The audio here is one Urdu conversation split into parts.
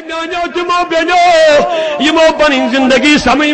میانو تمو بینو یمو پنی زندگی سمجھ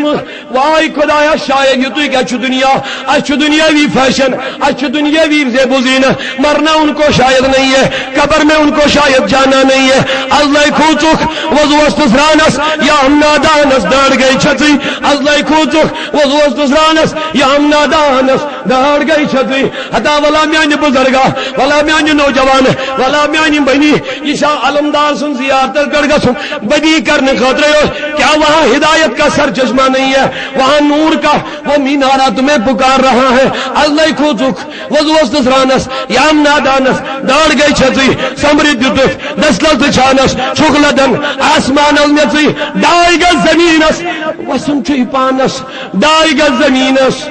وائی خدایا شاید یہ تو کیا دنیا اچھ دنیاوی فیشن اچھ دنیاوی زیب و زینت مرنا ان کو شاید نہیں ہے قبر میں ان کو شاید جانا نہیں ہے اللہ کھوچک وضوست رانس یا ہم نادانس داڑ گئی چھتی اللہ کھوچک وضوست رانس یا ہم نادانس داڑ گئی چھتی حتا ولا میانی بزرگا ولا میانی نوجوان ولا میانی بنی عیسیٰ علمدار سن زیارت کر گسن بدی کرنے خاطر کیا وہاں ہدایت کا سر چشمہ نہیں ہے وہاں نور کا وہ مینارہ تمہیں پکار رہا ہے اللہ کھوچک وضوست رانس یا ہم نادانس داڑ گئی چھتی سمرد یتف دسلت چھانس چھگلدن آسمان المیتی ڈائی گل زمینس وسن چھئی پانس ڈائی گل زمینس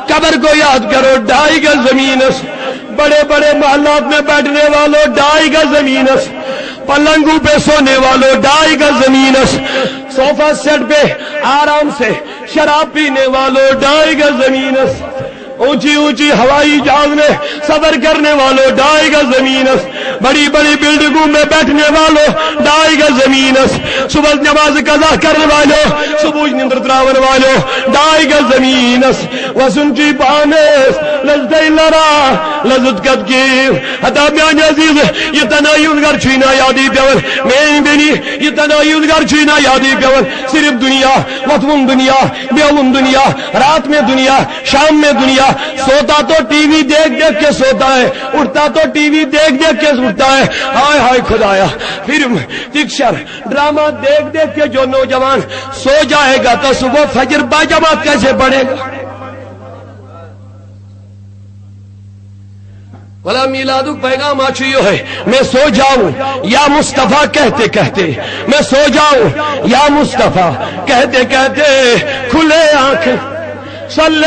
قبر کو یاد کرو ڈائی گل زمینس بڑے بڑے محلات میں بیٹھنے والوں ڈائی گز زمینس پلنگوں پہ سونے والوں ڈائی گز زمینس صوفہ سیٹ پہ آرام سے شراب پینے والوں ڈائی گز زمینس اونچی اونچی ہوائی جہاز میں سفر کرنے والوں ڈائی گز زمینس بڑی بڑی بلڈنگوں میں بیٹھنے والوں ڈائی گز زمینس صبح نماز قضا کرنے والوں صبح نیندر تراون والوں ڈائی گز زمینس وسنچی پانس لذت لرا لذت قد کی حتا میان عزیز یہ تنائیون گر چھینا یادی پیور میں بینی یہ تنائیون گر چھینا یادی پیور صرف دنیا وطن دنیا بیون دنیا رات میں دنیا شام میں دنیا سوتا تو ٹی وی دیکھ دیکھ کے سوتا ہے اٹھتا تو ٹی وی دیکھ دیکھ کے اٹھتا ہے ہائے ہائے خدایا فلم پکچر ڈرامہ دیکھ دیکھ کے جو نوجوان سو جائے گا تو صبح فجر باجماعت کیسے پڑھے گا بلا میلاد پیغام آچیو ہے میں سو جاؤں یا مصطفیٰ کہتے کہتے میں سو جاؤں یا مصطفیٰ کہتے کہتے کھلے آنکھیں صلی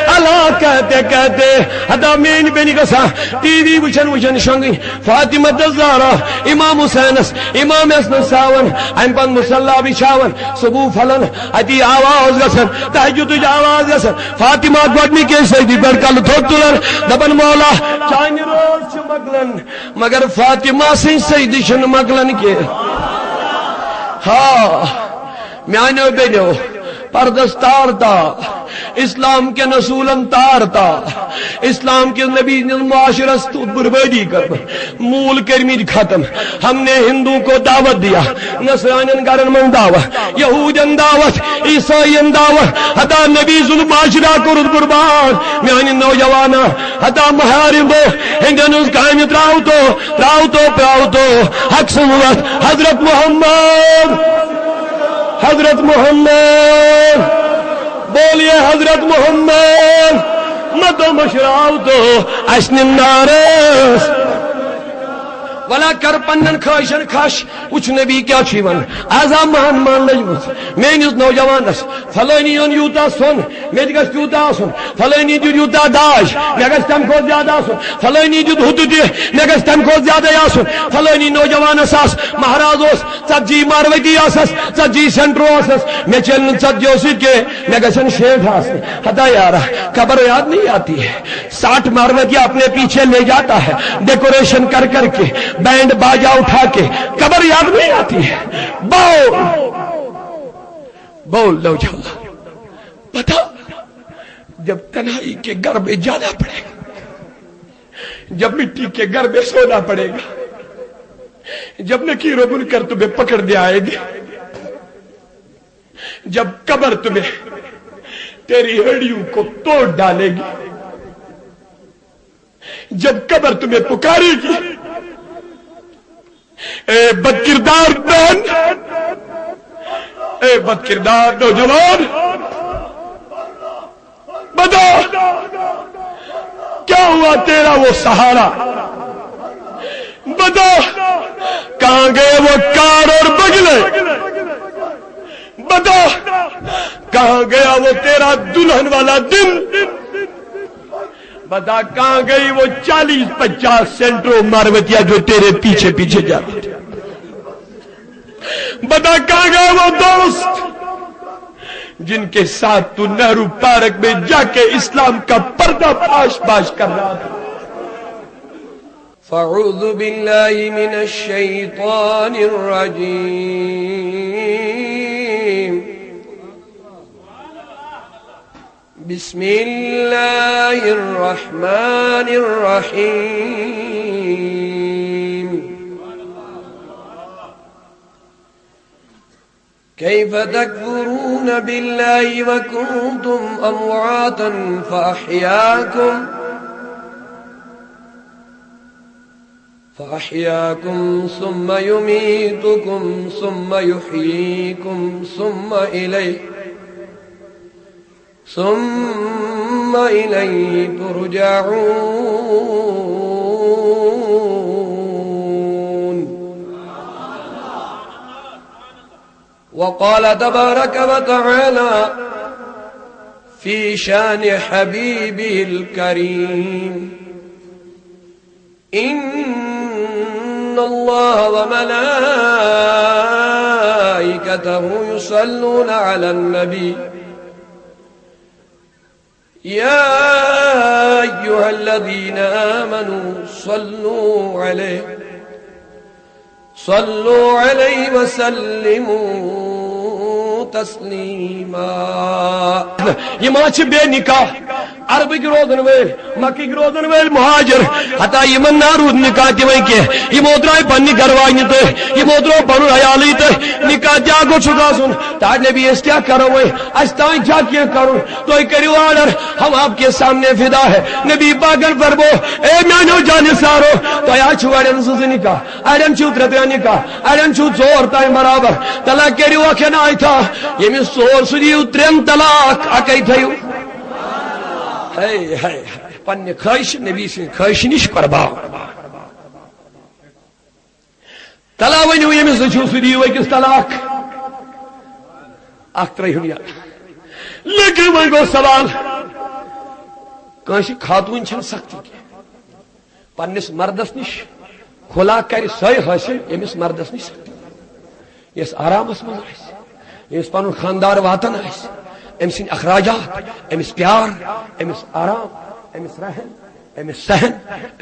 اللہ کہتے کہتے حدا مین بینی کسا ٹی وی وچن شنگی فاطمہ الزہرا امام حسینس امام حسن ساون ام پن مصلی بچھاون صبح پھلن اتی آواز گسن تہجد آواز گسن فاطمہ گوڈنی کے سجدی پر کل تھوک تلن دبن مولا چانہ روز چھ مگلن مگر فاطمہ سے سجدی چھ مگلن کے ہاں میانو بینو پردس تار تا اسلام کے نصولن تار تا اسلام کے نبی معاشرت بربادی کر مول کرمی ختم ہم نے ہندو کو دعوت دیا نصرانین گرن من دعوت یہودین دعوت عیسائین دعوت حتا نبی ظلم معاشرہ کرد قربان میانی نوجوانا حتا محارم دو ہندن اس کام تراؤ تو حق سنوت حضرت محمد بولیے حضرت محمد مدو مشراؤ تو اشن نارس ولا کر پنن خواہشن خاش کچھ نبی کیا چیون آزا مان لجمت میں نس نوجوانس فلانی یوتا سن میں گھس یوتا سن فلانی دیت یوتا داش میں گھس تم کو زیادہ سن فلانی دیت ہت دی میں گھس تم کو زیادہ یا سن فلانی نوجوانس آس مہراز اس ژتجی ماروتی آسس ژتجی سینٹرو آسس میں چلن ژتجیو سی کے میں گھسن شیٹھ آس حتا یارا قبر یاد نہیں آتی ہے 60 ماروتی اپنے پیچھے لے جاتا ہے ڈیکوریشن کر کر کے بینڈ باجا اٹھا کے قبر یاد نہیں آتی ہے بول لو جاؤ پتا جب تنہائی کے گھر میں جانا پڑے گا جب مٹی کے گھر میں سونا پڑے گا جب نکیر و منکر تمہیں پکڑ دے آئے گے جب قبر تمہیں تیری ہڈیوں کو توڑ ڈالے گی جب قبر تمہیں پکارے گی اے بد کردار بہن اے بد کردار نوجوان بتا کیا ہوا تیرا وہ سہارا بتا کہاں گئے وہ کار اور بگلے بتا کہاں گیا وہ تیرا دلہن والا دن بتا کہاں گئی وہ 40-50 سینٹرو ماروتیا جو تیرے پیچھے پیچھے جاتے تھے بتا کہاں گئے وہ دوست جن کے ساتھ تو نہرو پارک میں جا کے اسلام کا پردہ پاش کر رہا تھا فاعوذ بالله من الشيطان الرجيم بسم الله الرحمن الرحيم كيف تكفرون بالله وكنتم أمواتا فأحياكم ثم يميتكم ثم يحييكم ثم إليه ترجعون. وقال تبارك وتعالى في شان حبيبه الكريم إن الله وملائكته يصلون على النبي يا أيها الذين آمنوا صلوا عليه وسلموا تسليما. یہ ما چھ بے نکاح عربک روزن ول مکک روزن ول مہاجر حتا یمن نارود نکاح تمے کہ یمو درائے پنی گھروانی تو یمو درو پنن عیالی تو نکاح جاگو چھ گاسن تا نبی اس کیا کرو وے اس تائیں کیا کرو تو کریو آرڈر ہم آپ کے سامنے فدا ہے. نبی پاک فرمو اے میانو جان سارو تو یا چھوڑن سز نکاح اڑن چھ ترتے نکاح اڑن چھ ژور تائیں برابر طلاق کریو کنا ایتھا یمی ژور سدیو ترن طلاق اکے تھیو ہے پنہ خواہش نبی سن خواہش نش قربان تلا ونیو یمس چھو سدیو اکس طلاق اخ ترہن یا لیکن وۄنۍ گوٚو سوال کٲنٛسہِ خاتوٗن چھنہٕ سختی کینٛہہ پننس مردس نش کھلا کر سۄے حٲصِل ییٚمِس مردس نش سختی یس آرامس منٛز آسہِ ییٚمِس پنُن خاندار واتان آسہِ أمس اخراجات أمس پیار أمس آرام أمس رحم أمس سہن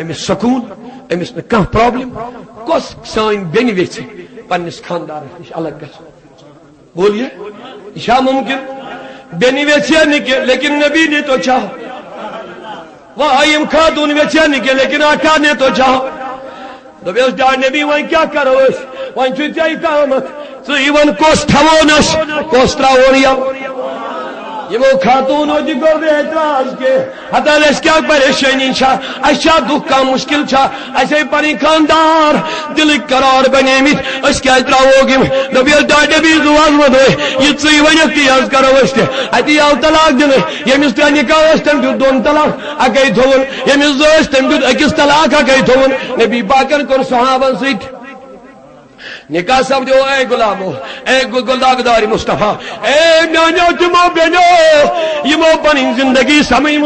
أمس سکون أمس نہ کانٛہہ پرابلم کس سٲنۍ بیٚنہِ یژھِ پننس خاندارس نش الگ گژھُن بولیے یہ ممکن بیٚنہِ یژھِ نہٕ کینٛہہ لیکن نبی نے تو چاہا وہاں یم خاتون یژھِ نہٕ کینٛہہ لیکن آقا نے تو چاہا دوٚپیٚس ڈاے نبی وۄنۍ کیٛاہ کرو أسۍ وۄنۍ چھُ ژےٚ تامتھ ژٕ وَن کۄس تھاوونس کۄس ترٛاوون یَوٕ یمو خاتونو تہ کور اعتراض کہ ہتا اس کیا پریشانی چھا اچھا دکھ کا مشکل چھا ایسے پنی خاندار دل قرار بنیمت اس کیا تراو گم دبیل ڈاڈے بھی زواز ودے یہ ژی ونیک تی از کرو است اتی او طلاق دن یمس تہ نکاح استم دون طلاق اگے تھون یمس زوستم اکس طلاق اگے تھون نبی پاکن کور صحابن سیت نکاح سب جو اے غلامو اے گلداغداری مصطفیٰ اے میانو تمو بینو یمو پنن زندگی سمیم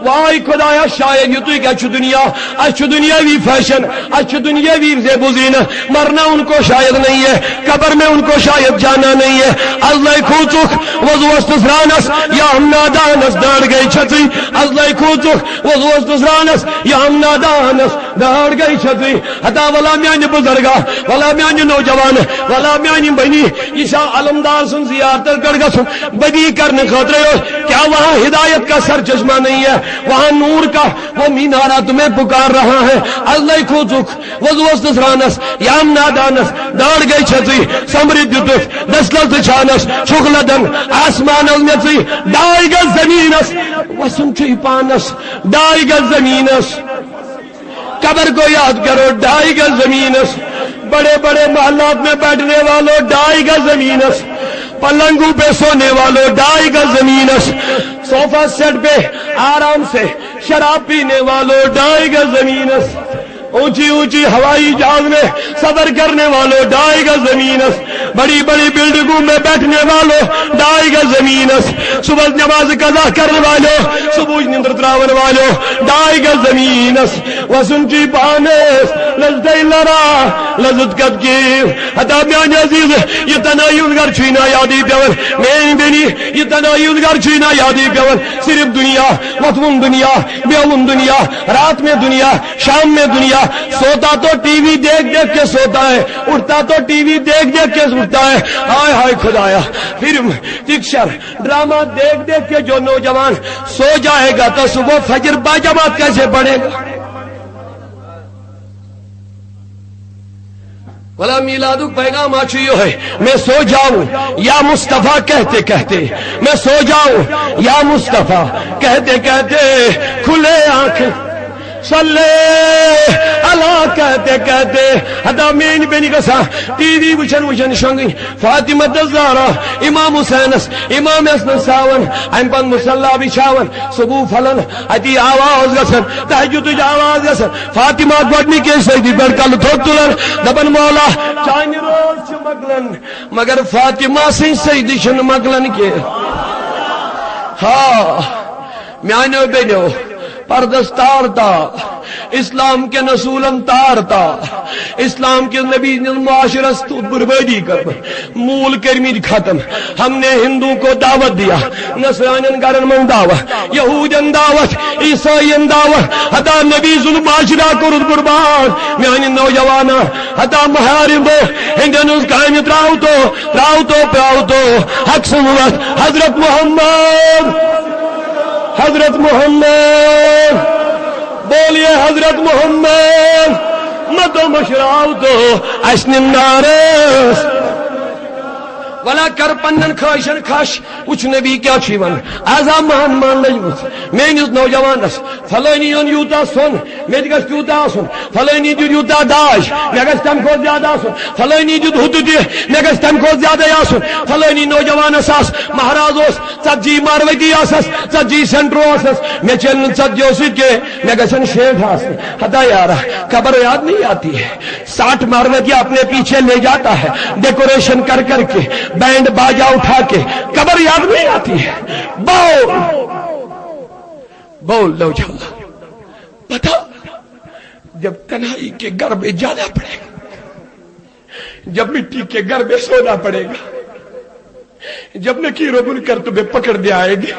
وائی خدایا شاید یہ تو کیا چھ دنیا اچھ دنیاوی فیشن اچھ دنیاوی زیب و زینہ مرنا ان کو شاید نہیں ہے قبر میں ان کو شاید جانا نہیں ہے اللہ کھوچک وضوست رانس یا ہم نادانس داڑ گئی چھتی اللہ کھوچک وضوست رانس یا ہم نادانس داڑ گئی چھتی حتا ولا میان بزرگا ولا میان نوجوان والا میانی بنی عیسیٰ علمدار سن زیارت کر گسن بدی کرنے خاطر کیا وہاں ہدایت کا سر چشمہ نہیں ہے وہاں نور کا وہ مینارہ تمہیں پکار رہا ہے اللہ کھوچک وضوست رانس یام نادانس داڑ گئی چھتی سمرد دیتف دسلت چھانس چھغلدن آسمان المیتی ڈائی گز زمینس وسن چھئی پانس ڈائی گز زمینس قبر کو یاد کرو ڈائی گز زمینس بڑے بڑے محلات میں بیٹھنے والوں ڈائی گز زمینس پلنگوں پہ سونے والوں ڈائی گز زمینس صوفہ سیٹ پہ آرام سے شراب پینے والوں ڈائی گز زمینس اونچی اونچی ہوائی جہاز میں سفر کرنے والوں ڈائی گز زمینس بڑی بڑی بلڈنگوں میں بیٹھنے والوں ڈائی گز زمینس صبح نماز قضا کرنے والو صبح نندر تراون والو ڈائی گز زمین وسن چی پانس لذت لرا لذت کت کی حتا میان عزیز یہ تنایز گر چھینا یادی پیور میں بینی یہ تنایز گر چھینا یادی پیور صرف دنیا وطن دنیا بیون دنیا رات میں دنیا شام میں دنیا سوتا تو ٹی وی دیکھ دیکھ کے سوتا ہے اٹھتا تو ٹی وی دیکھ دیکھ کے اٹھتا ہے ہائے ہائے خدایا فلم پکچر ڈرامہ دیکھ دیکھ کے جو نوجوان سو جائے گا تو صبح فجر باجماعت کیسے پڑھے گا بھلا میلادک پیغام آچیو ہے میں سو جاؤں یا مصطفیٰ کہتے کہتے میں سو جاؤں یا مصطفیٰ کہتے کہتے کھلے آنکھیں صلی اللہ کہتے کہتے حدا مین بینی کسا ٹی وی وچن شنگی فاطمہ الزہرا امام حسین امام حسن ساون ام پن مصلی بچھاون صبح پھلن اتی آواز گسن تہجد آواز گسن فاطمہ گوڈنی کے سجدی پر کل تھوک تلن دبن مولا چانی روز چھ مگلن مگر فاطمہ سے سجدی چھ مگلن کے ہاں میانو بینو پردستار تھا اسلام کے نصولم تار تھا اسلام کے نبی معاشرت بربادی کر مول کرمید ختم ہم نے ہندو کو دعوت دیا نصرانین کرن من دعوت یہودین دعوت عیسائین دعوت حتا نبی ظلم معاشرہ کرد برباد میانی نوجوانا حتا محارم دو ہندن اس کام تراؤ تو حق سنوت حضرت محمد بولیے حضرت محمد مدو مشراؤ تو اشنم نارس ولا کر پنن خواہشن خاش کچھ نبی کیا چیون آزا مان لجمت میں نیز نوجوانس فلانی یوتا سن میں گھس تیوتا آسن فلانی دیت یوتا داش میں گھس تم کو زیادہ آسن فلانی دیت ہد دی میں گھس تم کو زیادہ آسن فلانی نوجوانس آس مہاراج اس ژتجی ماروتی آسس 40 سینٹرو آسس میں چلن 40 سی کے میں گھسن شیخ آسن حتا یارا خبر یاد نہیں آتی ہے 60 ماروتی اپنے پیچھے لے جاتا ہے ڈیکوریشن کر کر کے بینڈ باجا اٹھا کے قبر یاد نہیں آتی ہے بول لو جھولا بتا جب تنہائی کے گھر میں جانا پڑے گا جب مٹی کے گھر میں سونا پڑے گا جب نکیر و منکر تمہیں پکڑ دے آئے گی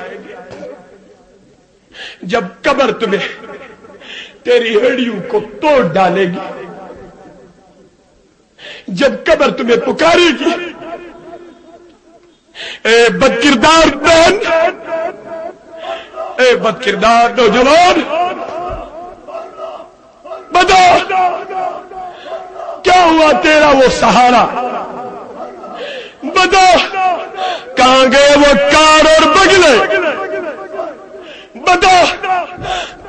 جب قبر تمہیں تیری ہڈیوں کو توڑ ڈالے گی جب قبر تمہیں پکارے گی اے بد کردار بہن اے بد کردار نوجوان بتا کیا ہوا تیرا وہ سہارا بتا کہاں گئے وہ کار اور بگلے بتا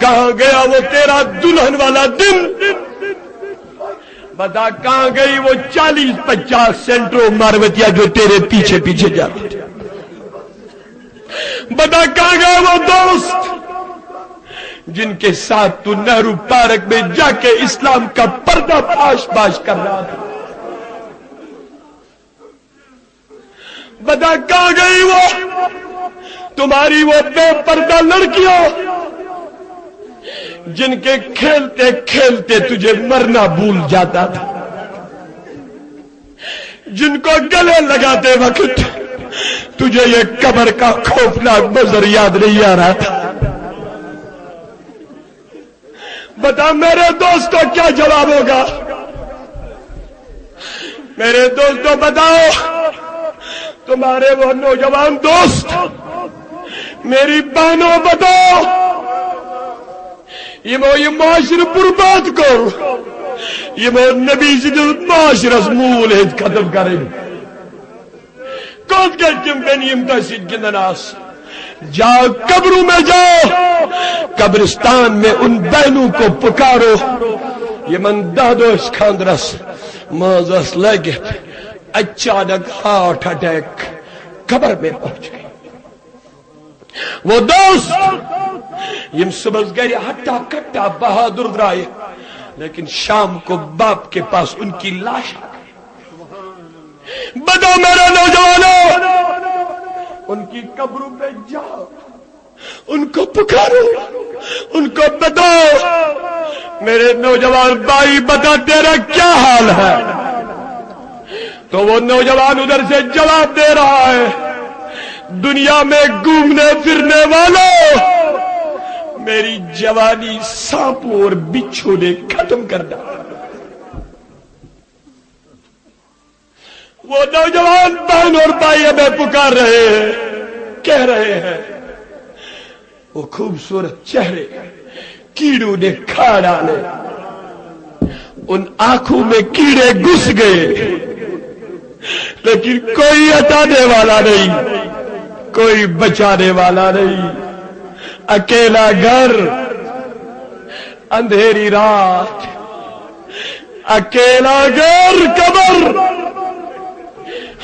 کہاں گیا وہ تیرا دلہن والا دن بتا کہاں گئی وہ 40-50 سینٹرو ماروتیا جو تیرے پیچھے پیچھے جاتے بتا کہاں گئے وہ دوست جن کے ساتھ تو نہرو پارک میں جا کے اسلام کا پردہ پاش کر رہا تھا بتا کہاں گئی وہ تمہاری وہ بے پردہ لڑکیوں جن کے کھیلتے کھیلتے تجھے مرنا بھول جاتا تھا جن کو گلے لگاتے وقت تجھے یہ قبر کا خوفناک منظر یاد نہیں آ رہا تھا بتا میرے دوستوں کیا جواب ہوگا میرے دوستوں بتاؤ تمہارے وہ نوجوان دوست میری بہنوں بتاؤ یہ معاشرہ برباد کر یہ نبی سے معاشرہ مول ہے ختم کریں کون کہ تم بنیم تسید گندناس جاؤ قبروں میں جاؤ قبرستان میں ان بہنوں کو پکارو یہ من دہدو اس خاندرس مازس لگت اچانک ہارٹ اٹیک قبر میں پہنچ گئی وہ دوست یم صبح گھر ہٹا کٹا بہادر درائے لیکن شام کو باپ کے پاس ان کی لاش آ گئی بتاؤ میرے نوجوانوں ان کی قبروں پہ جاؤ، ان کو پکارو، ان کو بتاؤ میرے نوجوان بھائی بتا تیرا کیا حال ہے؟ تو وہ نوجوان ادھر سے جواب دے رہا ہے، دنیا میں گھومنے پھرنے والوں، میری جوانی سانپوں اور بچھو نے ختم کر ڈالا۔ وہ نوجوان بہن اور بھائی ہمیں پکار رہے ہیں، کہہ رہے ہیں وہ خوبصورت چہرے کیڑوں نے کھا ڈالے، ان آنکھوں میں کیڑے گھس گئے، لیکن کوئی ہٹانے والا نہیں، کوئی بچانے والا نہیں۔ اکیلا گھر، اندھیری رات، اکیلا گھر قبر،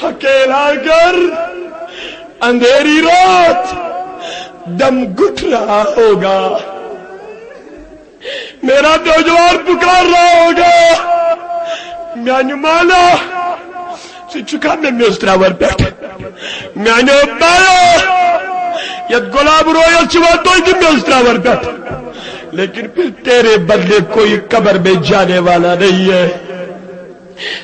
اکیلا گھر، اندھیری رات، دم گھٹ رہا ہوگا، میرا نوجوان پکار رہا ہوگا، میانو مالا چکا میں میوسترا ور بیٹھ، میانو بایا ید گلاب رویل چوا تو ہی میوسترا ور بیٹھ، لیکن پھر تیرے بدلے کوئی قبر میں جانے والا نہیں ہے،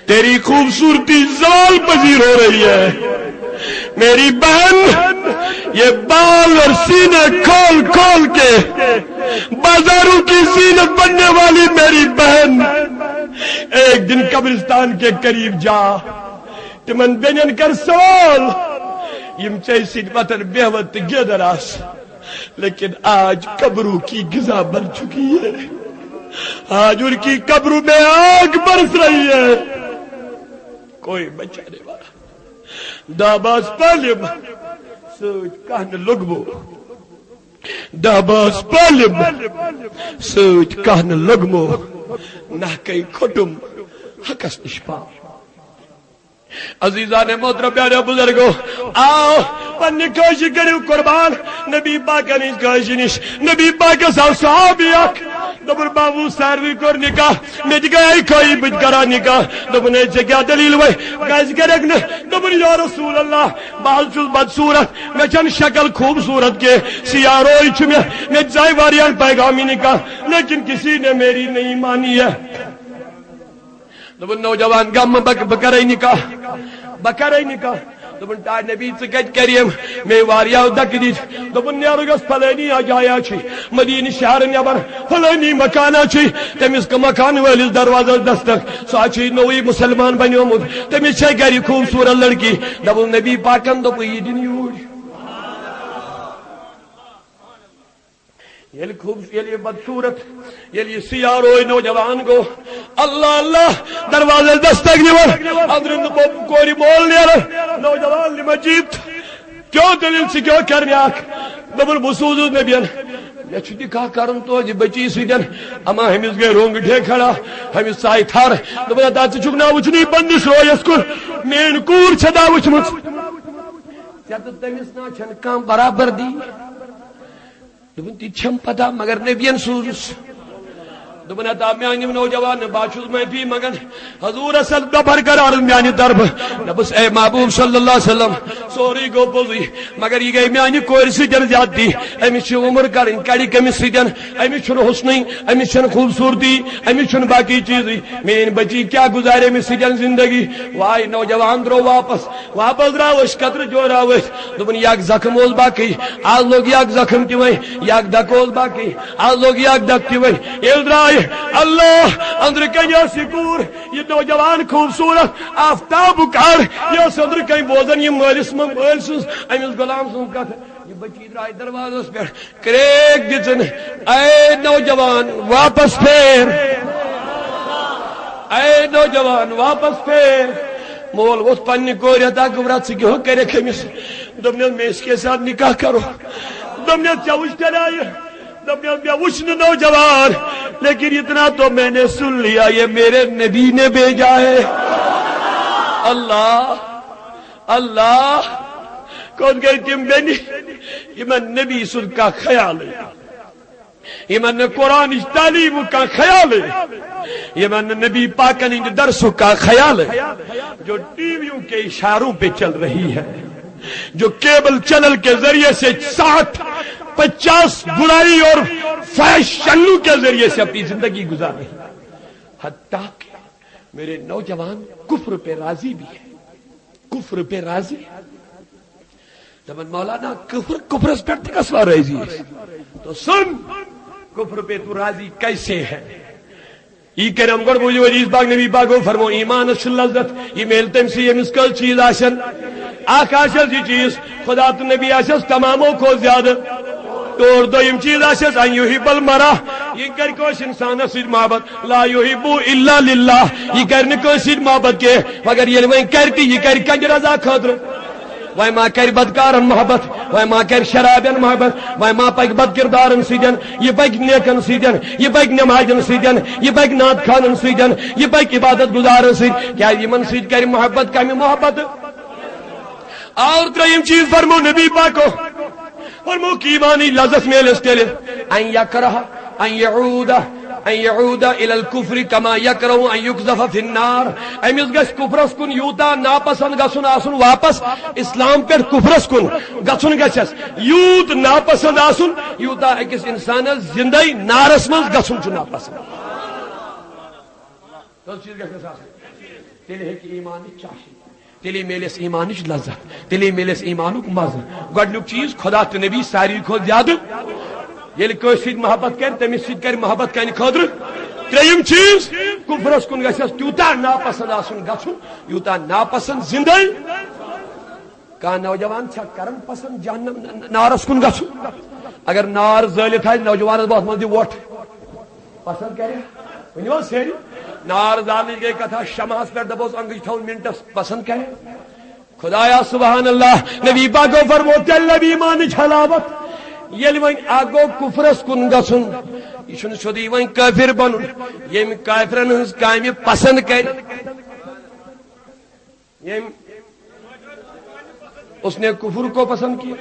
تیری خوبصورتی زوال پذیر ہو رہی ہے۔ میری بہن یہ بال اور سینے کھول کھول کے بازاروں کی زینت بننے والی میری بہن، ایک دن قبرستان کے قریب جا، تمن بینن کر سوال، یم چاہی سید وطن بیوت گیدر آس، لیکن آج قبروں کی غذا بن چکی ہے، آج ان کی قبروں میں آگ برس رہی ہے، کوئی بچانے والا داباز پالم سوچ کہن لگبو، داباز پالم سوچ کہن لگمو، نہ کئی کھٹم حکس نشپا۔ عزیزان محترم پیارے بزرگو، آؤ پنی کوشش کریو قربان نبی پاک نیز کوشش نش، نبی پاک ساو صحابی اک دبر بابو ساروی کر نکاح میں گئی کوئی بج کرا نکاح، دبر نے کیا دلیل وے گز کرک نے، دبر یا رسول اللہ بال چل بدصورت میں چن شکل خوبصورت کے سیاہ روئی چھ میں جائے واریان پیغامی نکاح، لیکن کسی نے میری نہیں مانی ہے۔ دبن نوجوان گم بکرائی نکاح، بکرائی نکاح، دبن تار نبی سکت کریم میں واریاو دک دیت، دبن نیارگس پلینی آجایا چھی، مدین شہر نیبر پلینی مکانا چھی، تمیز کا مکان والیز دروازہ دستک ساچھی نوی مسلمان بنیو مد، تمیز چھے گری خوبصورت لڑکی، دبن نبی پاکن دبو یہ دن یوڑی یہ خوب یہ بدصورت یہ سیاہ روئی نوجوان کو اللہ اللہ دروازے دستک نیور اندرین کوئی بول نیر نوجوان لمجید کیوں دلیل سے کیوں کرنے آکھ دبر مسوزو میں بیان میں چھتی کہا کرن تو جی بچی سیدن اما ہمیز گئے رونگ ڈھے کھڑا ہمیز سائی تھار دبر ادا سے چکنا وچنی بندش روی اس کل مین کور چھدا وچمت چاہتا تمیز نا چھن کام برابر دی دبن تی چھم پتا مگر نبین سوزس دبن اتا میانی نوجوان باشوز میں بھی مگن حضور اصل دبر قرار میانی طرف نبس اے محبوب صلی اللہ علیہ وسلم سوری گو بوزی مگر یہ گئی میانی کوئی سجن زیاد دی امی چھو عمر کرن کڑی کمی سجن امی چھن حسنی امی چھن خوبصورتی امی چھن باقی چیزی مین بچی کیا گزارے میں سجن زندگی وائی نوجوان درو واپس راوش قطر جو راوش دبن یک زخم اوز باقی آز لوگ یک زخم تی وئی یک دک اوز باقی آز لوگ یک دک تی وئی الدرائی اللہ اندر کنیا سکور یہ نوجوان خوبصورت آفتاب کار یہ اندر کہیں بوزن یہ مالس میں مالسوس امیز غلام سن کہتا یہ بچی درائی دروازہ پر کریک دیتن اے نوجوان واپس پھیر اے نوجوان واپس پھیر مول وہ پنی کوئی رہتا گورات سے کیوں کرے کمیس دمنے میں اس کے ساتھ نکاح کرو دمنے چاوش کرائے دمنے بیا وشن نوجوان لیکن اتنا تو میں نے سن لیا یہ میرے نبی نے بھیجا ہے اللہ اللہ کون گئی تم بینی یہ میں نبی سن کا خیال ہے یہ میں نے قرآن تعلیم کا خیال ہے یہ میں نے نبی پاکن درسوں کا خیال ہے جو ٹی ویوں کے اشاروں پہ چل رہی ہے جو کیبل چینل کے ذریعے سے 60-50 برائی اور فحشانو کے ذریعے سے اپنی زندگی گزار رہے ہیں، حتیٰ کہ میرے نوجوان کفر پہ راضی بھی ہے، کفر پہ راضی. دبن مولانا کفر اس پر کسوا راضی ہے، تو سن کفر پہ تو راضی کیسے ہے؟ یہ کہ ہم گڑ بوجھ عزیز باغ نبی باغو فرمو ایمان اس لذت یہ میل تم سے یہ مسکل چیز آشن آکاشس یہ چیز خدا تو نبی آشس تماموں کو زیادہ اور دویم چیز آشس ان یحب المرء یہ کر کوش انسان سے محبت لا یحب الا للہ یہ کرنے کو سے محبت کے مگر یہ وہ کرتی یہ کر کنج رضا خاطر وای ما کر بدکارن محبت وای ما کر شرابن محبت وای ما پک بد کردارن سیدن یہ پک نیکن سیدن یہ پک نمازن سیدن یہ پک نعت خانن سیدن یہ پک عبادت گزارن سید کیا یمن سید کر محبت کمی محبت. اور تریم چیز فرمو نبی پاکو فرمو کی ایمانی لذت میلس کے لئے ان یکرہ ان یعود الى الكفر كما يكره ان يقذف في النار امس گس کفرس کن یوتا ناپسند گسن آسن واپس اسلام پر کفرس کن گسن گسس یوت ناپسند آسن یوتا اکس انسان زندگی نارس من گسن چھ ناپسند تو چیز گسس آسن تیلے ہے کہ ایمانی چاشی تیلی میلس ایمانش لذت تیلی میلس ایمانک مزہ گۄڈنیُک چیز خدا تو نبی ساری کھوت زیادہ یل کوئی محبت کر تمس ست کر محبت کرنے خاطر. تریم چیز کفرس کن گھس تیوتا ناپسند آسن گھن یوتا ناپسند زندگی کان نوجوان چھا کرن پسند جہنم نارس کن گھن اگر نار زالت ہے نوجوان بہت من دی ووٹ پسند کرے ونیو سیری نار زالنے گئی کتھا شماس پر دبوس انگج تھون منٹس پسند کرے خدایا سبحان اللہ نبی پاکو فرموتے نبی مان حلاوت یل ون آگو کفرس کن گھن یہ سیودی ون کافر بن یم کافرن ہز کامہ پسند کر اس نے کفر کو پسند کیا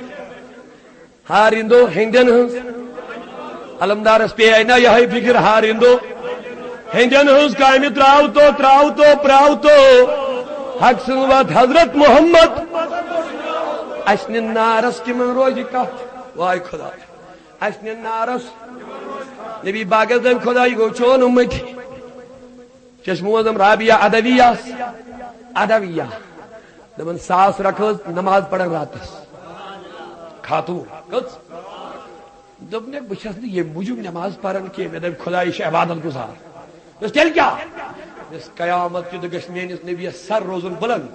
ہارندو ہندین ہز علمدارس پہ آئی نا یہ فکر ہارندو ہندین ہز کامہ تراو تو حق سن وات حضرت محمد اسن نارس کی من روز کت وای خدا اسن نارس نبی باغ دم خدا گو چون امتی چشمو ازم رابعہ ادویہ دمن ساس رکھو نماز پڑھن راتس خاتون کس دبنے بچس یہ موجود نماز پڑھن کے میں دم خدا یہ عبادت گزار بس تیل کیا اس قیامت کی دگش میانس نبی سر روزن بلند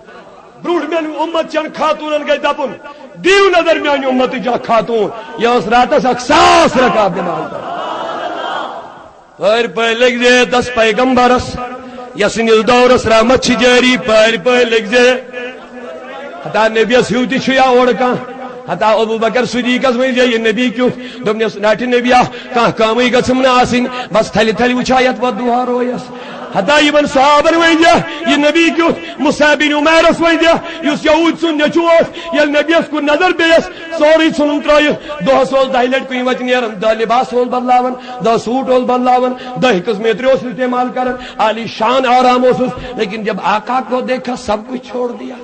بروڑ میں امت چن خاتون گئی دپن دیو نظر میانی امت جا خاتون یہ اس راتس اک ساس رکعت نماز پہ لگ دے 10 پیغمبرس یس نس دورس رحمت جاری پہ لگ دے ہتا نبیس ہیوتی چھیا اوڑ کان ہتا ابو بکر صدیقس ون یہ نبی کیو دپنس ناٹھ نبیا کان کامے گژھم نہ آسن بس تھلی تھلی وچھایت و دعا رویس ہتا یمن صحابن ون یہ نبی کیو مصعب بن عمیرس ون یس یہود سن نچوس یل نبیس کو نظر بیس سوری سن ترای دہس ول 10 لٹ کُنہِ وتہِ نیران دہ لباس ول بدلاون دہ سوٹ ول بدلاون 10 قسم عطر استعمال کرن عالی شان آرام اس لیکن جب آقا کو دیکھا سب کچھ چھوڑ دیا.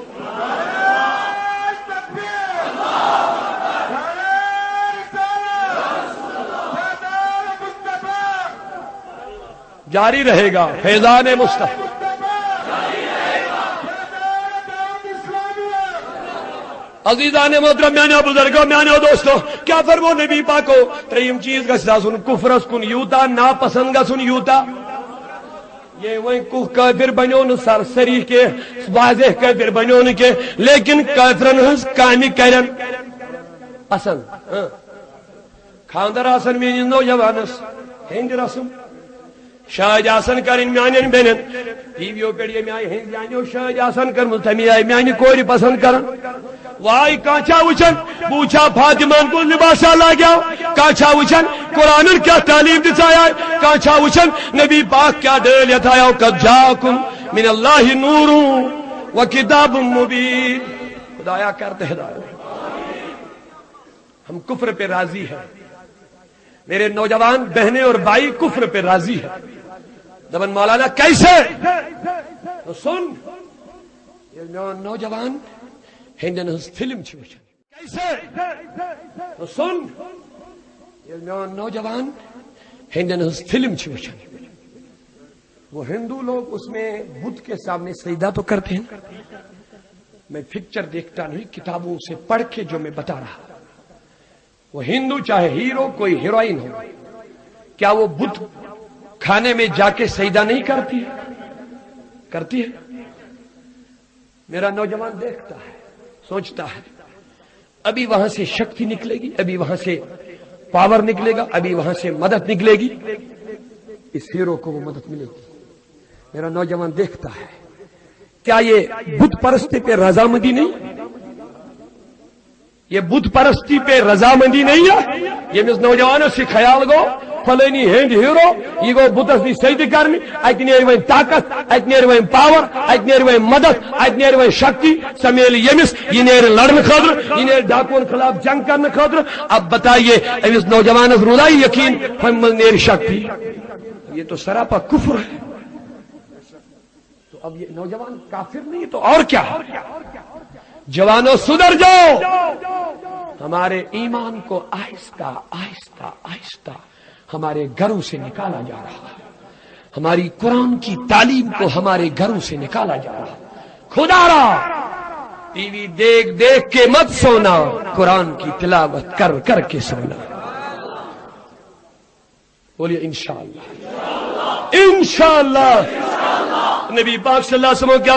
جاری رہے گا فیضان مصطفی. عزیزان محترم میانے بزرگوں میانے دوستو کیا فرمو نبی پاکو تریم چیز گژھِ آسُن کفرس کن یوتا ناپسند گژھُن یوتا یہ وہیں کوہ کافر بنیو نہ سرسری کے واضح کافر بنیو نہ کے لیکن کافرن ہنز کامہ کرن پسند خاندر آسن میانس نوجوانس ہند رسم شاج آسن کرن میانن بینن ٹی ویو پہ یہ میانہ ہند میانو شاج آسن کرم تمی آئی میانہ کور پسند کرن وائی کانچا وچن بوچھا فاطمان کو لباسا لاگیا کانچا وچن قرآن کیا تعلیم دیا کانچا وچن نبی پاک کیا ڈیل یتایا قد جاکم من اللہ نور و کتاب مبین. خدایا کرتے ہدایت. ہم کفر پہ راضی ہیں میرے نوجوان بہنیں اور بھائی کفر پہ راضی ہے. دبن مولانا کیسے تو سن نوجوان ہندن ہز فلم چھ وچھان کیسے تو سن یہ میون نوجوان ہندن ہز فلم چھ وچھان وہ ہندو لوگ اس میں بدھ کے سامنے سجدہ تو کرتے ہیں. میں پکچر دیکھتا نہیں کتابوں سے پڑھ کے جو میں بتا رہا. وہ ہندو چاہے ہیرو کوئی ہیروئن ہو کیا وہ بدھ کھانے میں جا کے سجدہ نہیں کرتی کرتی ہے. میرا نوجوان دیکھتا ہے سوچتا ہے ابھی وہاں سے شکتی نکلے گی ابھی وہاں سے پاور نکلے گا ابھی وہاں سے مدد نکلے گی اس ہیرو کو وہ مدد ملے گی. میرا نوجوان دیکھتا ہے کیا یہ بت پرستی پہ رضامندی نہیں یہ بت پرستی پہ رضامندی نہیں ہے. یہ مس نوجوانوں سے خیال گو فلانی ہند ہیرو یہ گو بتس نش سجدہ کرنے ات نیر وین طاقت ات نیر وین پاور ات نیر وین مدد ات نیر وین شکتی سمیل یمس یہ نیر لڑنے خاطر یہ نیر ڈاکون خلاف جنگ کرنے خاطر. اب بتائیے امس نوجوان رودا یقین ہم نیر شکتی یہ تو سراپا کفر ہے. تو اب یہ نوجوان کافر نہیں تو اور کیا. جوانوں سدھر جاؤ. ہمارے ایمان کو آہستہ آہستہ آہستہ ہمارے گھروں سے نکالا جا رہا ہے. ہماری قرآن کی تعلیم کو ہمارے گھروں سے نکالا جا رہا ہے. خدا را ٹی وی دیکھ دیکھ کے مت سونا قرآن کی تلاوت کر کر کے سونا. بولیے انشاءاللہ انشاءاللہ. نبی پاک صلی اللہ علیہ وسلم کیا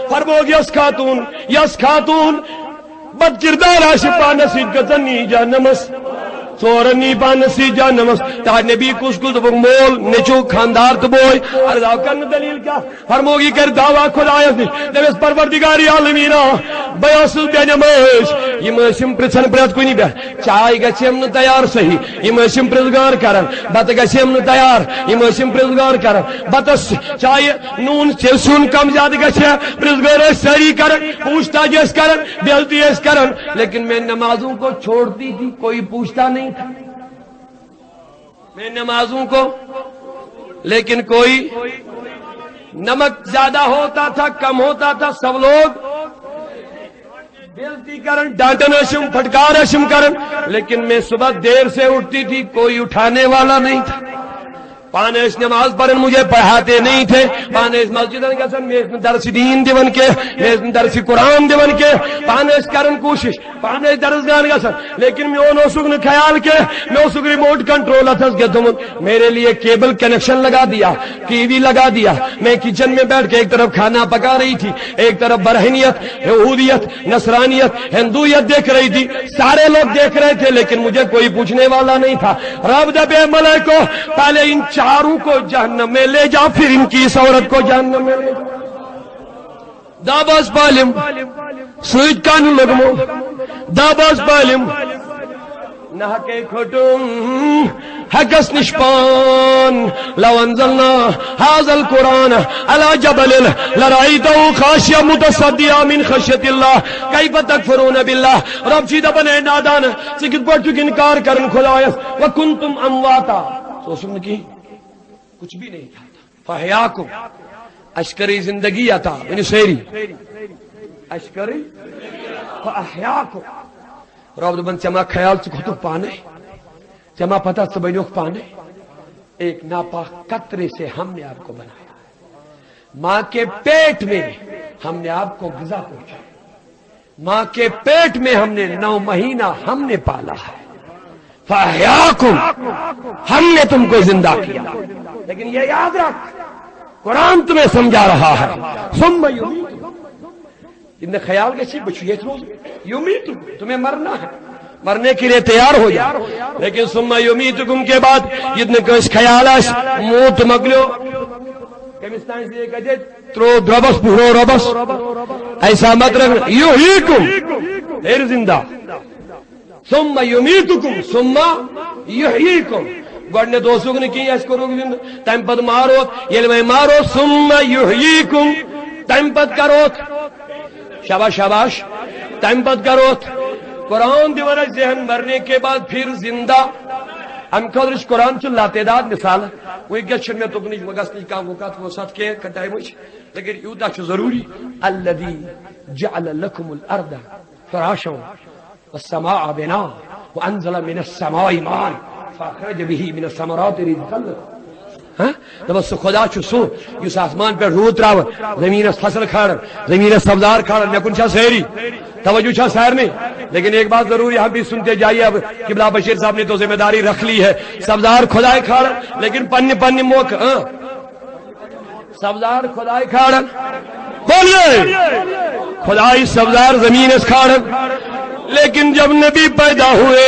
فرمو یس خاتون بد کردار آشپا نصیب گزنی جانمس ژورنی پانسی جانمس تا نبی کس کل دبک مول نچو خاندار تو بوئی ارزاو کرن دلیل کیا فرموگی کر دعویٰ خدایت نش دبس پروردگاری عالمینا بیاسل بے نماز یم ٲسِم پرژھان پرٛٮ۪تھ کُنہِ پٮ۪ٹھ چاے گژھیم نہٕ تیار صحیح یم ٲسِم پرٛژھگار کران بتہٕ گژھیم نہٕ تیار یم ٲسِم پرٛژھگار کران بتس چاہے نوٗن سیُن کم زیادٕ گژھِ پرٛژھگار ٲسۍ سٲری کران پوچھ تاچھ ٲسۍ کران بے عزتی ٲسۍ کران لیکن میں نمازوں کو چھوڑتی تھی کوئی پوچھتا نہیں تھا. میں نمازوں کو لیکن کوئی نمک زیادہ ہوتا تھا کم ہوتا تھا سب لوگ بےعزتی کرن ڈانٹن اشم پھٹکار اشم کرن لیکن میں صبح دیر سے اٹھتی تھی کوئی اٹھانے والا نہیں تھا. پانے اس نماز پڑھن مجھے پڑھاتے نہیں تھے پانے اس مسجد گژھن میں درس دین دِوان کے میں درس قرآن دِوان کے پانے اس کرن کوشش پانے اس درس گاہ گژھن لیکن میون اوسُک نہٕ خیال کے میں اوسُک ریموٹ کنٹرول اتھس گیومُت میرے لیے کیبل کنیکشن لگا دیا ٹی وی لگا دیا میں کچن میں بیٹھ کے ایک طرف کھانا پکا رہی تھی ایک طرف برہنیت یہودیت نصرانیت ہندویت دیکھ رہی تھی سارے لوگ دیکھ رہے تھے لیکن مجھے کوئی پوچھنے والا نہیں تھا. رب دبے ملائکو پہلے ان چاروں کو جہنم میں لے جا پھر ان کی اس عورت کو جہنم میں لے جا. داباز پالم سوچ کان لگمو داباز پالم نہ کے کھٹم حقس نشپان لو انزلنا هذا القرآن على جبل لرأيته خاشعا متصدعا من خشية الله كيف تكفرون بالله. رب جی دبنے نادان سکت پڑھ چک انکار کرن خدایس وکنتم امواتا سوچن کی کچھ بھی نہیں تھا. فحیاکم اشکری زندگی عطا یعنی سیری اشکری فاحیاکم. رب دبن چما خیال چکھتو پانے چما پتہ سبنوک پانے ایک ناپاک قطرے سے ہم نے آپ کو بنایا. ماں کے پیٹ میں ہم نے آپ کو غذا پہنچائی. ماں کے پیٹ میں ہم نے 9 مہینہ ہم نے پالا ہے. فاحیاکم ہم نے تم کو زندہ کیا. لیکن یہ یاد رکھ قرآن تمہیں سمجھا رہا ہے ثم یمیتکم ان خیال کے بچو یہ روز یمیتکم تمہیں مرنا ہے مرنے کے لیے تیار ہو جا لیکن ثم یمیتکم کے بعد جتنے کس خیال ہے موت مگلو کمستان سے کہتے ترو دربس پورو ربس ایسا مت رکھ یحییکم پھر زندہ ثم یمیتکم ثم یحییکم گوڑنے دوستوں نے کی ایس کرو گی تیم پد ماروت یہ میں مارو ثم یحییکم تیم پد کروت شاباش شاباش تیم پد کروت. قرآن دیوانا ذہن مرنے کے بعد پھر زندہ ام خاطر قرآن چھ لاتعداد مثال ونکس میں تکنچ گھنچ کم وقت وسط کی ٹائم لیکن یوتہ ضروری الذی جعل لکم الارض فراشا والسماء بناء وانزل من السماء ماء فاخرج به من الثمرات رزقا لكم دس خدا سو اس آسمان پہ رود تراو زمین فصل کھاڑ زمین سبزار کھاڑ مے کن سیری توجہ سارنے لیکن ایک بات ضروری ہم بھی سنتے جائیے اب قبلہ بشیر صاحب نے تو ذمہ داری رکھ لی ہے سبزار خدائے کھاڑ لیکن پن موقع سبزار خدائے کھاڑ بولیے خدائی سبزار زمین اس کھاڑ لیکن جب نبی پیدا ہوئے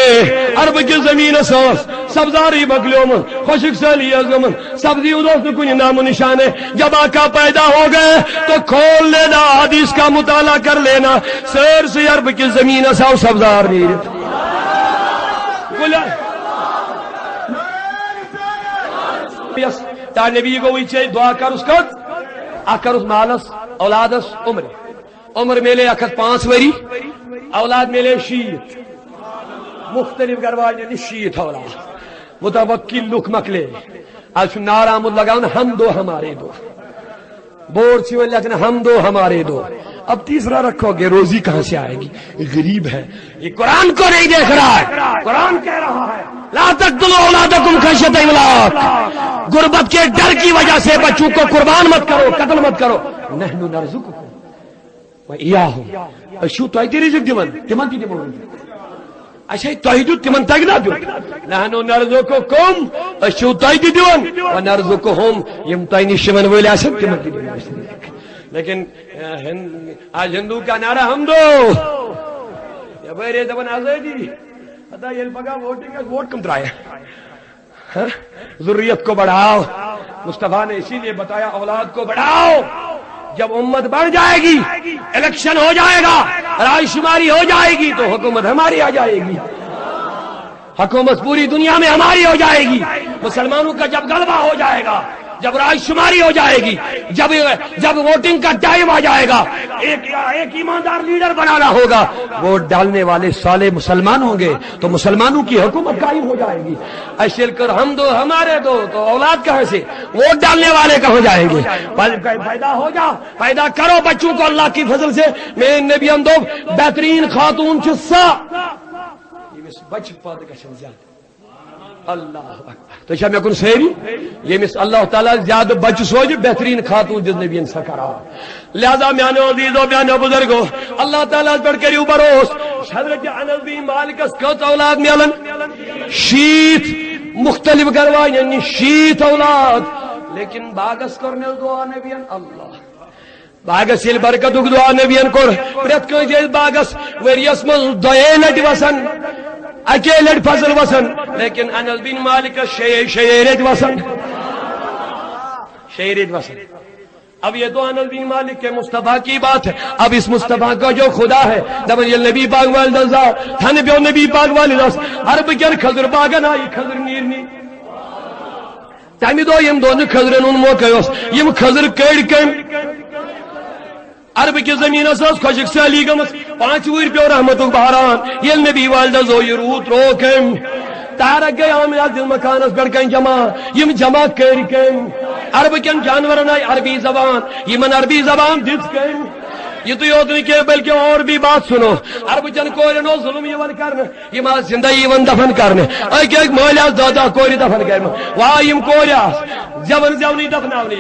عرب کی زمین سوس سبزاری بکلیوں میں خوشک سالی ازمن سبزی ادوس کن نام و نشان ہے جب آقا پیدا ہو گئے تو کھول لینا حدیث کا مطالعہ کر لینا سیر سے عرب کی زمین سو سبزار نہیں تا نبی کو وہی چاہیے دعا کر اس کا اکر اس مالس اولادس عمر میلے اکت 5 وری اولاد ملے شیت مختلف گرواج شیت اولاد متوکل لک مکلے آج نار آمد لگاؤ ہم دو ہمارے دو بورڈ سی لیکن ہم دو ہمارے دو اب تیسرا رکھو گے روزی کہاں سے آئے گی غریب ہے یہ قرآن کو نہیں دیکھ رہا ہے قرآن کہہ رہا ہے لا تقتلوا اولادکم خشیۃ املاق غربت کے ڈر کی وجہ سے بچوں کو قربان مت کرو قتل مت کرو نحن نرزقکم وإياهم اشو تو ايتي رزق تمن تي دمو اشي توحيد تمن تاگنا دو نحن نرزقكم اشو توحيد دون ونرزقهم يم توين شمن ولا اسد تمن تي دمو لیکن آج ہندو کا نعرہ ہم دو یا بھائی زبان آزادی ادا یہ پگا ووٹنگ ووٹ کم ترایا ذریت کو بڑھاؤ مصطفیٰ نے اسی لیے بتایا اولاد کو بڑھاؤ جب امت بڑھ جائے گی الیکشن ہو جائے گا رائے شماری ہو جائے گی تو حکومت ہماری آ جائے گی حکومت پوری دنیا میں ہماری ہو جائے گی مسلمانوں کا جب غلبہ ہو جائے گا جب رائے شماری ہو جائے گی جب ووٹنگ کا ٹائم آ جائے گا ایک ایماندار لیڈر بنانا ہوگا ووٹ ڈالنے والے سالے مسلمان ہوں گے تو مسلمانوں کی حکومت قائم ہو جائے گی ایسے کر ہم دو ہمارے دو تو اولاد کہاں سے ووٹ ڈالنے والے کہاں جائیں گے پیدا ہو جا پیدا کرو بچوں کو اللہ کی فضل سے میں نبی ہم دو بہترین خاتون چسا بچ پاد کا زیادہ اللہ تو شاہ میں کن سیری یہ مس اللہ تعالیٰ زیادہ بچ سوچ بہترین خاتون جس نے بھی انسا کرا لہذا میانے عزیزو میانے بزرگو اللہ تعالیٰ بڑھ کر بروس حضرت انس بن مالک کت اولاد میلن شیت مختلف گروائیں یعنی شیت اولاد لیکن باغس کرنے دعا نبیان اللہ باغس یل برکت دعا نبیان کور پرت کنس باغس وریس من دے لٹ وسن اکیلے فضل وسن لیکن انس بن مالک شیرت وسن اب یہ تو انس بن مالک کے مصطفیٰ کی بات ہے اب اس مصطفیٰ کا جو خدا ہے جب یہ نبی پاک والدہ تھن پیو نبی پاک والدہ عرب کر خضر باغن آئی خضر نیرنی تمی دو یم دون خضرن ان موقع یم خضر کڑ کم عرب کی زمین اساس خوشک سالی گمس 5 ویر پیو رحمت بہران یل نبی والدہ زو یہ روت روکم تارک گئی آمین دل مکانس گڑکن جمع یم جمع کرکن عرب کن جانورن آئی عربی زبان یمن عربی زبان دس کن یہ تو یوت نہیں کہ بلکہ اور بھی بات سنو عرب جن کورنو ظلم یون کرنے یم زندہ یون دفن کرنے اے کہ مولیاس دادا کوری دفن کرنے واہ یم کوریاس جون زونی دفناونی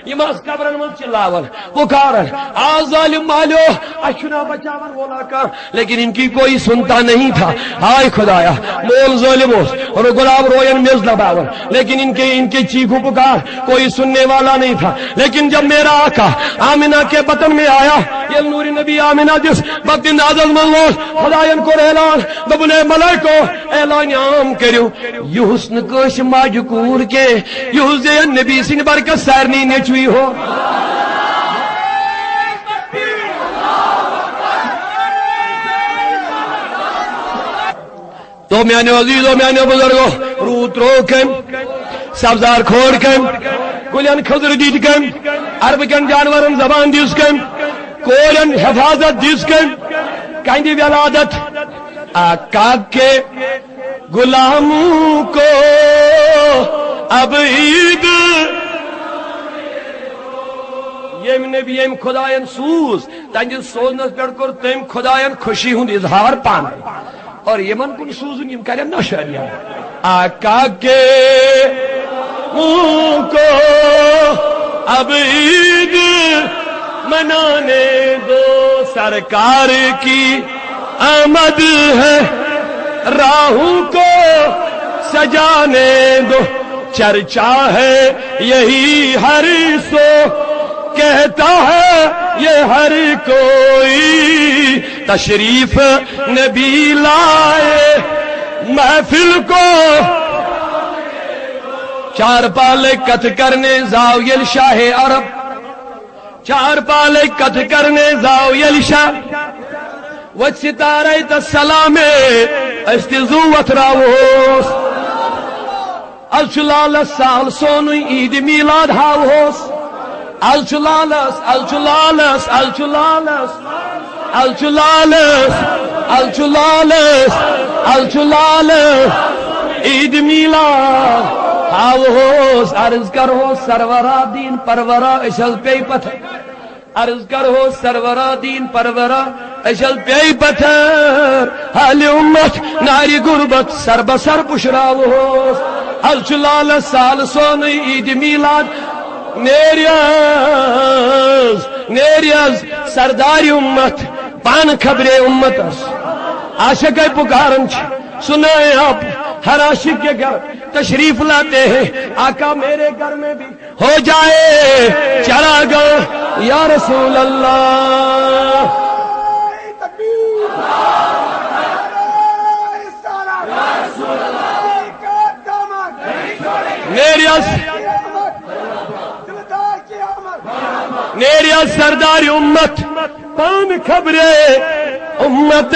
یم قبرن من چلاون پکارن آ ظالم مالو اشنا بچاون ولا کا لیکن ان کی کوئی سنتا نہیں تھا ہائے خدایا مول ظالم اور گلاب روین میز دباون لیکن ان کے چیخو پکار کوئی سننے والا نہیں تھا لیکن جب میرا آقا آمنہ کے بطن میں آیا یہ نور نبی آمنہ جس وقت نازل منوس خدایان کو اعلان دبنے ملائکو اعلان عام کریو یہ حسن کش ماجکور کے یہ حسن نبی سن برکت سارنی نیچوی ہو تو میانے عزیزو میانے بزرگو روت روکن سبزار کھوڑ کن کلین خضر دید کن عرب کن جانورن زبان دیس کن کورن حفاظت دیس کن کہیں دی ولادت کاک کے غلاموں کو اب عید یم نبی یم خدائن سوز تہندس سوزنس پہ کور تم خدائن خوشی ہند اظہار پان اور یمن کن سوزن یم کرن نشانیاں آقا کے منہ کو اب عید منانے دو سرکار کی آمد ہے راہوں کو سجانے دو چرچا ہے یہی ہر سو کہتا ہے یہ ہر کوئی تشریف نبی لائے محفل کو چار پالے کت کرنے زاویل شاہ عرب چار پالے کت کرنے زاویل شاہ و ستارے تسلام استزوت راوس الچلال سال سونی عید میلاد ہاوس الچلالس الچلالس الچلالس الچلالس الچلالس الچلالس عید میلاد ہاوس عرض کرو سرورا دین پرورا اشل پی پتھ عرض کرو سرورا دین پرورا اشل پی پتھر حال امت ناری غربت سر بسر پشراوس الچلالس سال سونی عید میلاد نیریاز نیریاز سرداری امت پان خبرے امتس عاشق پکارن سنائے آپ ہر عاشق کے گھر تشریف لاتے ہیں آقا میرے گھر میں بھی ہو جائے چراغ یا رسول اللہ نیریا سرداری امت پان خبرے امت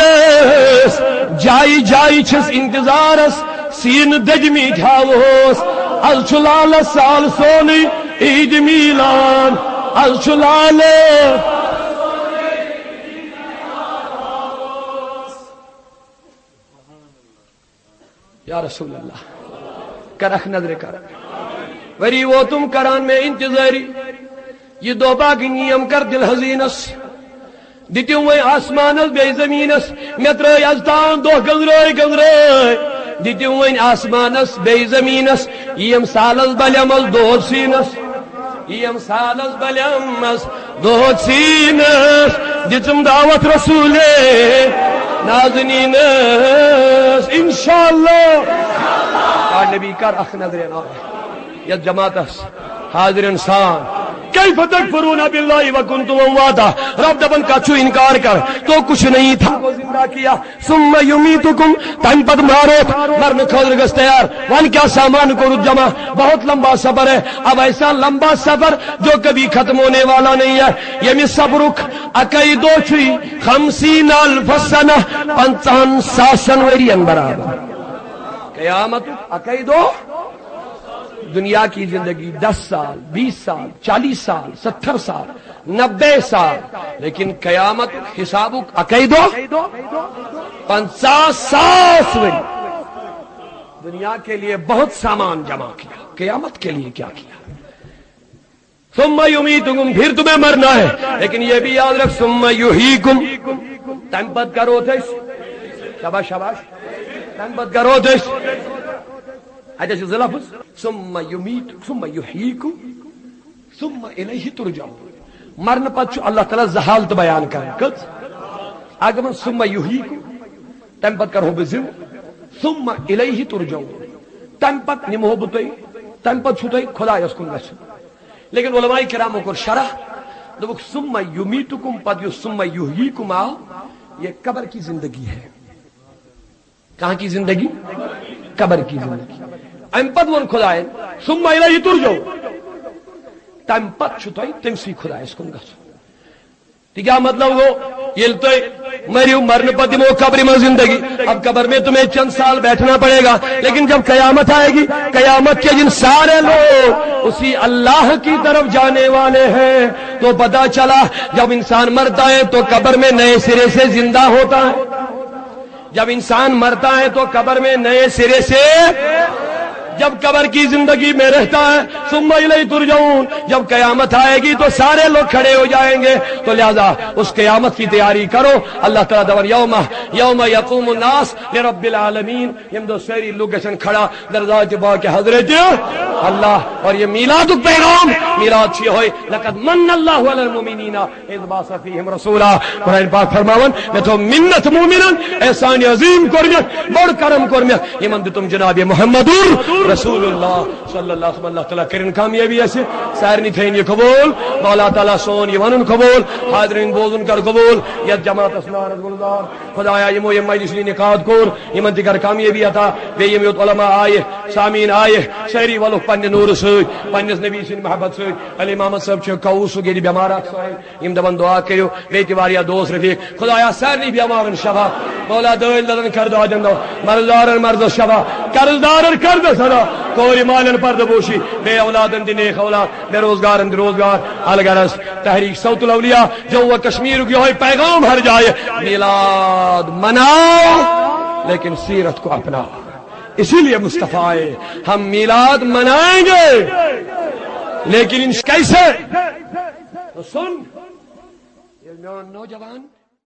جائی جائی چھس انتظارس سین دجمی جھاوس الچلال سال سونی عید میلان الچلال یا رسول اللہ کرخ نظر کر وری وہ تم کران میں انتظاری یہ دو باغی نیم کر دل حزینس دتیوں وے آسمانس بے زمینس مترے ازتان دو گزرے گزرے دتیوں وے آسمانس بے زمینس یم سالس بلیمس دود سینس یم سالس بلیمس دود سینس دتم دعوت رسول نازنینس انشاءاللہ نبی کر اخ نظرین یا جماعتس حاضر انسان کیف تکفرون باللہ وکنتم امواتا رب دبن کا چھو انکار کر تو کچھ نہیں تھا وہ زندہ کیا ثم یمیتکم تن پت ماروت مرن کھودر گس تیار وان کیا سامان کو رد جمع بہت لمبا سفر ہے اب ایسا لمبا سفر جو کبھی ختم ہونے والا نہیں ہے یمی صبرک عقیدو چھوئی 50,000 سنہ 50 ساسن ورین برابر قیامت عقیدو دنیا کی زندگی 10 سال 20 سال 40 سال 70 سال 90 سال لیکن قیامت حساب عقیدو 50 ساس وری دنیا کے لیے بہت سامان جمع کیا قیامت کے لیے کیا کیا ثم یمیتکم پھر تمہیں مرنا ہے لیکن یہ بھی یاد رکھ ثم یحییکم تنبت کرو تھے شاباش شاباش تنبت کرو تھے حدیث لفظ ثم یمیت ثم یحییکم ثم الیہ ترجعون مرن پت اللہ تعالی زحالت بیان کرے کت اگر من ثم یحییکم تم پت کرو بزو ثم الیہ ترجعون تم پت نمو بتئی تم پت چھتئی خدا اس کن گژھن لیکن علماء کراموں کو شرح دوک ثم یمیتکم پت یو ثم یحییکم آ یہ قبر کی زندگی ہے کہاں کی زندگی قبر کی زندگی ام پت ون خدا ثم الیہ ترجعون تم پت چھتئی تم سی خدا اس کن گژھن کیا مطلب وہ یہ تو مریو مرنے پر دمو قبر میں زندگی اب قبر میں تمہیں چند سال بیٹھنا پڑے گا لیکن جب قیامت آئے گی قیامت کے جن سارے لوگ اسی اللہ کی طرف جانے والے ہیں تو پتا چلا جب انسان مرتا ہے تو قبر میں نئے سرے سے زندہ ہوتا ہے جب انسان مرتا ہے تو قبر میں نئے سرے سے، جب قبر کی زندگی میں رہتا ہے ثم الیہ ترجعون، جب قیامت آئے گی تو سارے لوگ کھڑے ہو جائیں گے، تو لہذا اس قیامت کی تیاری کرو۔ اللہ تعالیٰ دور یوم یقوم الناس لرب العالمین، یم دو سری لوگ گژھن کھڑا درجات با کے حضرت اللہ۔ اور یہ میلاد پیغام، میلاد چھ ہوئے لقد من اللہ علی المؤمنین اذ بعث فیہم رسولا، قرآن پاک فرماون میں تو منت مومنن احسان عظیم کرمت بڑ کرم کرمت یمن تم جناب محمد رسول اللہ صلی اللہ علیہ وسلم۔ اللہ تعالیٰ کرن کامیابی ایسے سارنی تھین یہ قبول، مولا تعالیٰ سون یہ ونن قبول، حاضرین بوزن کر قبول، یہ جماعت اسنان گلدار خدایا یمو یم مجلس نکات کور یمن تہ کر کامیابی عطا، بے یم یوت علماء آئے، سامین آئے، سہری والو پنہ نور سۭتۍ پنس نبی سٕنٛدِ محبت سۭتۍ۔ علی محمد صٲب چھِ کوٗس سُہ گیٚلہِ بٮ۪مار اکھ سٲنۍ، یِم دپان دعا کٔرِو، بیٚیہِ تہِ واریاہ دوس رفیق، خدایا سارنٕے بٮ۪مارن شفا، مولا دٲلۍ دلن کر دادن دو، مرضدارن مردس شفا، قرض دارن کر دو سدا، کورِ مالن پردٕ پوشی، بے اولادن دِ نیک اولاد، بے روزگارن دِ روزگار۔ الغرض تحریک صوت الاولیاء جموں و کشمیر یہ پیغام ہر جائے، میلاد مناؤ لیکن سیرت کو اپناؤ۔ اسی لیے مصطفیٰ آئے، ہم میلاد منائیں گے لیکن کیسے؟ تو سن یہ نوجوان